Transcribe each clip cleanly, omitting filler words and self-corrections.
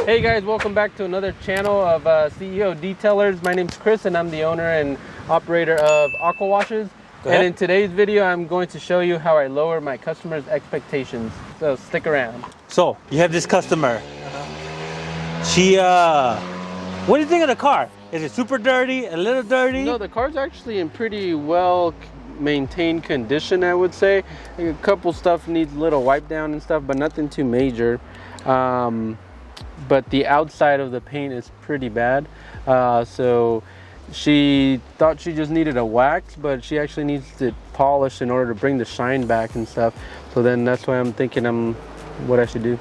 Hey guys, welcome back to another channel of CEO Detailers. My name's Chris and I'm the owner and operator of Aqua Washes. And in today's video, I'm going to show you how I lower my customers' expectations. So stick around. So you have this customer. She, what do you think of the car? Is it super dirty, a little dirty? No, the car's actually in pretty well maintained condition, I would say. A couple stuff needs a little wipe down and stuff, but nothing too major. But the outside of the paint is pretty bad. So she thought she just needed a wax, but she actually needs to polish in order to bring the shine back and stuff. So then that's why I'm thinking what I should do.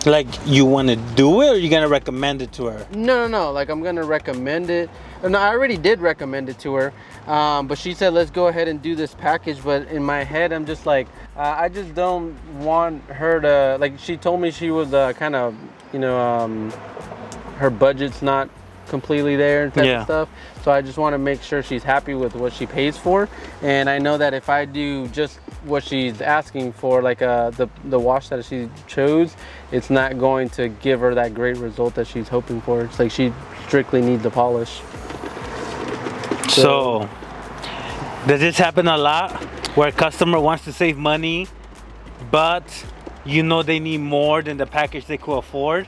Like, you want to do it, or you gonna recommend it to her? No. Like, I'm gonna recommend it. No, I already did recommend it to her, but she said let's go ahead and do this package. But in my head, I'm just like, I just don't want her to, like, she told me she was kind of, her budget's not completely there type of stuff. So I just want to make sure she's happy with what she pays for. And I know that if I do just what she's asking for, like the wash that she chose, it's not going to give her that great result that she's hoping for. It's like she strictly needs the polish. So does this happen a lot, where a customer wants to save money, but they need more than the package they could afford?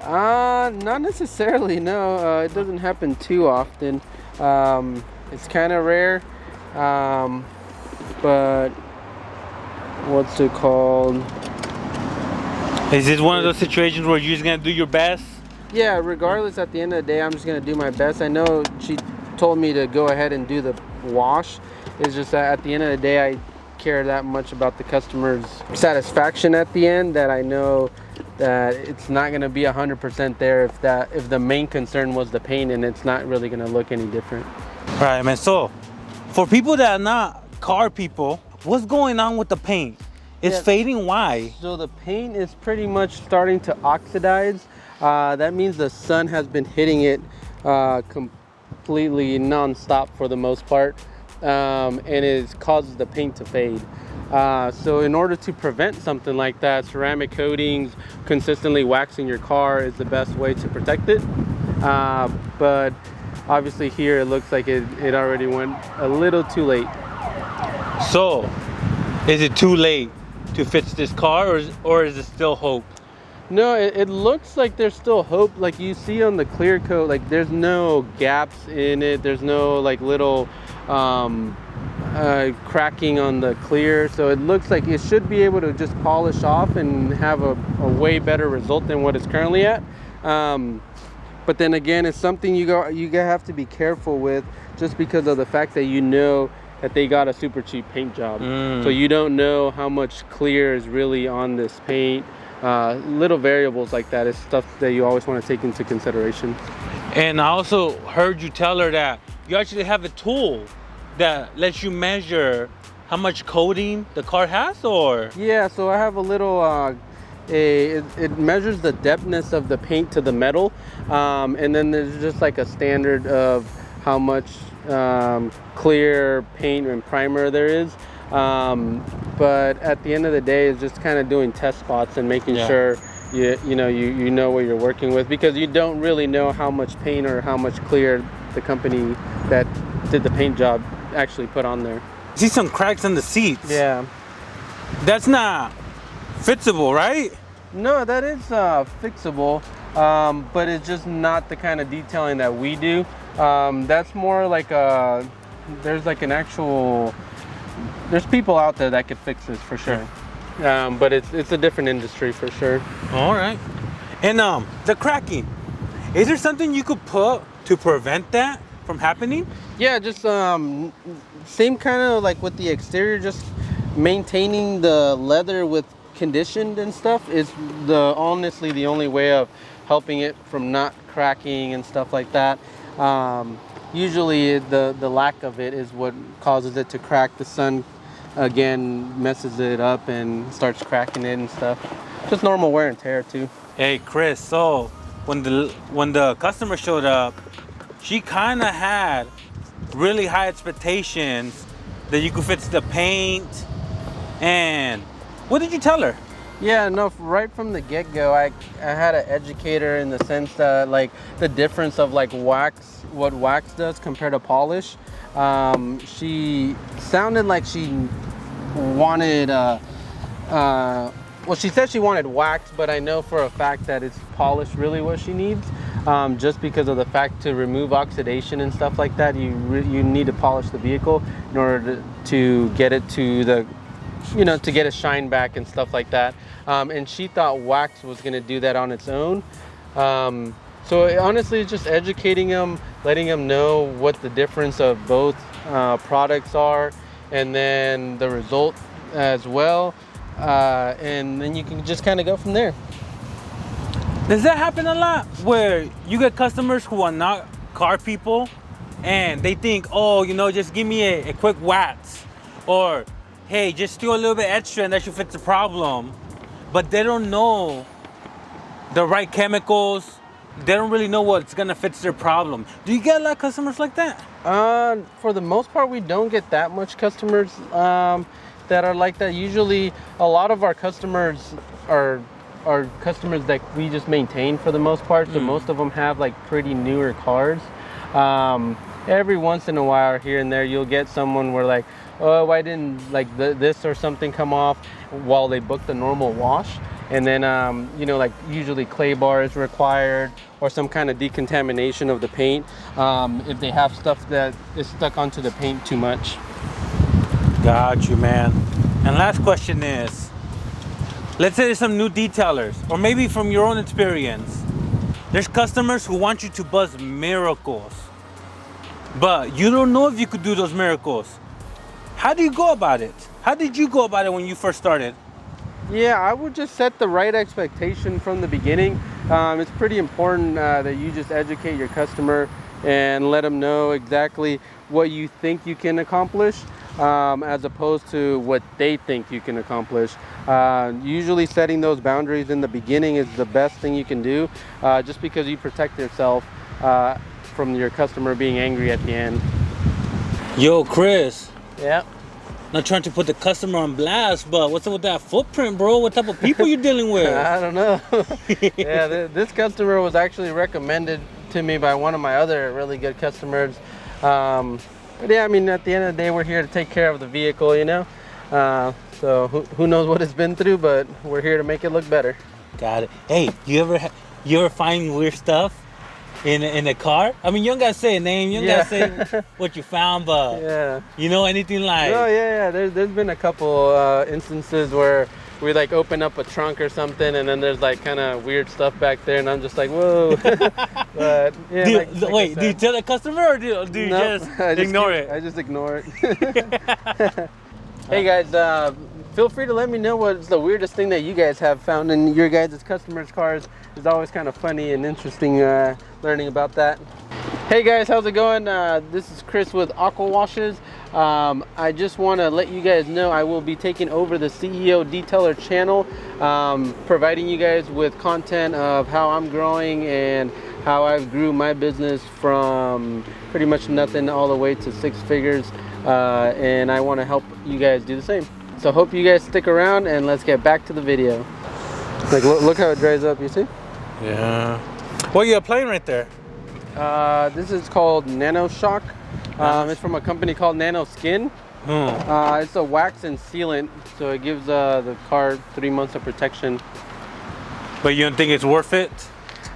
Not necessarily, no. It doesn't happen too often. It's kind of rare, but what's it called? Is this one of those situations where you're just gonna do your best? Yeah, regardless, at the end of the day, I'm just gonna do my best. I know she told me to go ahead and do the wash. It's just that at the end of the day, I care that much about the customer's satisfaction at the end that I know that it's not going to be 100% there if the main concern was the paint, and it's not really going to look any different. Right, man. So for people that are not car people, what's going on with the paint? It's fading. Why? So the paint is pretty much starting to oxidize. That means the sun has been hitting it completely non-stop for the most part, and it causes the paint to fade. So in order to prevent something like that, ceramic coatings, consistently waxing your car is the best way to protect it. But obviously here it looks like it already went a little too late. So is it too late to fix this car, or is it still hope? No, it looks like there's still hope. Like you see on the clear coat, like there's no gaps in it. There's no like little cracking on the clear. So it looks like it should be able to just polish off and have a way better result than what it's currently at. But then again, it's something you have to be careful with, just because of the fact that that they got a super cheap paint job. So you don't know how much clear is really on this paint. Little variables like that is stuff that you always want to take into consideration. And I also heard you tell her that you actually have a tool that lets you measure how much coating the car has, or? Yeah, so I have a little, it measures the depthness of the paint to the metal. And then there's just like a standard of how much clear paint and primer there is. But at the end of the day, it's just kind of doing test spots and making sure you know what you're working with, because you don't really know how much paint or how much clear the company that did the paint job actually put on there. See some cracks in the seats. Yeah. That's not fixable, right? No, that is fixable, but it's just not the kind of detailing that we do. That's more like there's people out there that could fix this for sure. But it's a different industry for sure. All right. And the cracking, is there something you could put to prevent that from happening? Yeah, just same kind of like with the exterior, just maintaining the leather with conditioned and stuff is honestly the only way of helping it from not cracking and stuff like that. Usually the lack of it is what causes it to crack. The sun again messes it up and starts cracking it and stuff. Just normal wear and tear too. Hey Chris, so when the customer showed up, she kind of had really high expectations that you could fix the paint. And what did you tell her? Yeah, no, right from the get-go, I had an educator in the sense that like the difference of like wax, what wax does compared to polish. She sounded like she wanted, well, she said she wanted wax, but I know for a fact that it's polish really what she needs. Just because of the fact to remove oxidation and stuff like that, you need to polish the vehicle in order to get it to the, you know, to get a shine back and stuff like that. And she thought wax was going to do that on its own. So honestly, it's just educating them, letting them know what the difference of both products are, and then the result as well. And then you can just kind of go from there. Does that happen a lot where you get customers who are not car people and they think, oh, you know, just give me a quick wax, or hey, just do a little bit extra and that should fix the problem, but they don't know the right chemicals, they don't really know what's gonna fix their problem? Do you get a lot of customers like that? For the most part, we don't get that much customers that are like that. Usually a lot of our customers are customers that we just maintain for the most part. So most of them have like pretty newer cars. Every once in a while here and there you'll get someone where like, oh, why didn't like this or something come off while they booked the normal wash, and then you know, like usually clay bar is required or some kind of decontamination of the paint if they have stuff that is stuck onto the paint too much. Got you, man. And last question is, let's say there's some new detailers, or maybe from your own experience, there's customers who want you to buzz miracles, but you don't know if you could do those miracles. How do you go about it? How did you go about it when you first started? Yeah, I would just set the right expectation from the beginning. It's pretty important that you just educate your customer and let them know exactly what you think you can accomplish, as opposed to what they think you can accomplish. Usually setting those boundaries in the beginning is the best thing you can do, just because you protect yourself from your customer being angry at the end. Yo, Chris. Yeah. Not trying to put the customer on blast, but what's up with that footprint, bro? What type of people you dealing with? I don't know. Yeah, this customer was actually recommended to me by one of my other really good customers. But yeah, I mean, at the end of the day, we're here to take care of the vehicle, you know? So who knows what it's been through, but we're here to make it look better. Got it. Hey, you ever find weird stuff in a car? I mean, you don't gotta say a name, you don't gotta say what you found, but yeah, you know, anything like... Oh yeah. There's been a couple instances where we like open up a trunk or something, and then there's like kind of weird stuff back there, and I'm just like, whoa. But yeah, wait, do you tell the customer, or do you just ignore it? I just ignore it. Hey guys, feel free to let me know what's the weirdest thing that you guys have found in your guys' customers' cars. It's always kind of funny and interesting learning about that. Hey guys, how's it going? This is Chris with Aqua Washes. I just want to let you guys know I will be taking over the CEO Detailer channel, providing you guys with content of how I'm growing and how I've grew my business from pretty much nothing all the way to 6 figures, and I want to help you guys do the same. So hope you guys stick around, and let's get back to the video. Like look how it dries up, you see? Yeah. What are you applying right there? This is called NanoShock. It's from a company called NanoSkin. It's a wax and sealant, so it gives the car 3 months of protection. But you don't think it's worth it?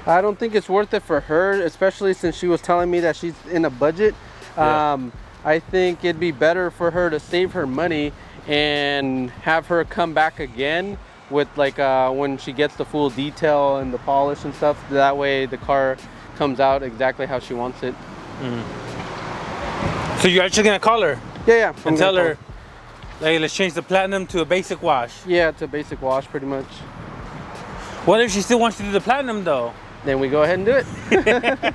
I don't think it's worth it for her, especially since she was telling me that she's in a budget. I think it'd be better for her to save her money and have her come back again with like when she gets the full detail and the polish and stuff. That way the car comes out exactly how she wants it. So you're actually gonna call her? Yeah. And tell her, hey, let's change the platinum to a basic wash. Yeah, it's a basic wash pretty much. What if she still wants to do the platinum though? Then we go ahead and do it.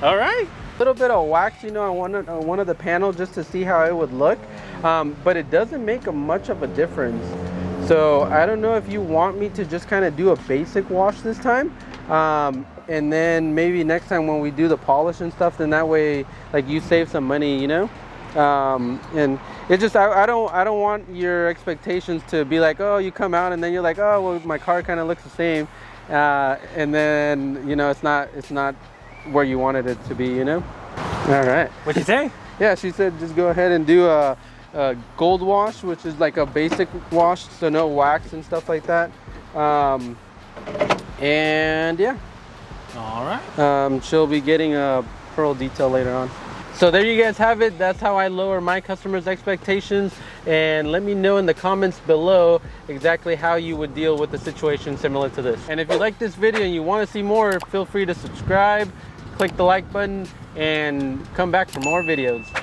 All right. A little bit of wax, you know, on one of the panels just to see how it would look, but it doesn't make much of a difference. So I don't know if you want me to just kind of do a basic wash this time, and then maybe next time when we do the polish and stuff, then that way like you save some money, you know? And it just I don't want your expectations to be like, oh, you come out and then you're like, oh, well, my car kind of looks the same, and then you know it's not where you wanted it to be, you know. All right. What'd you say? Yeah, she said just go ahead and do a gold wash, which is like a basic wash, so no wax and stuff like that. And yeah, All right. she'll be getting a pearl detail later on. So there you guys have it. That's how I lower my customers' expectations. And let me know in the comments below exactly how you would deal with a situation similar to this. And if you like this video and you want to see more, feel free to subscribe, click the like button, and come back for more videos.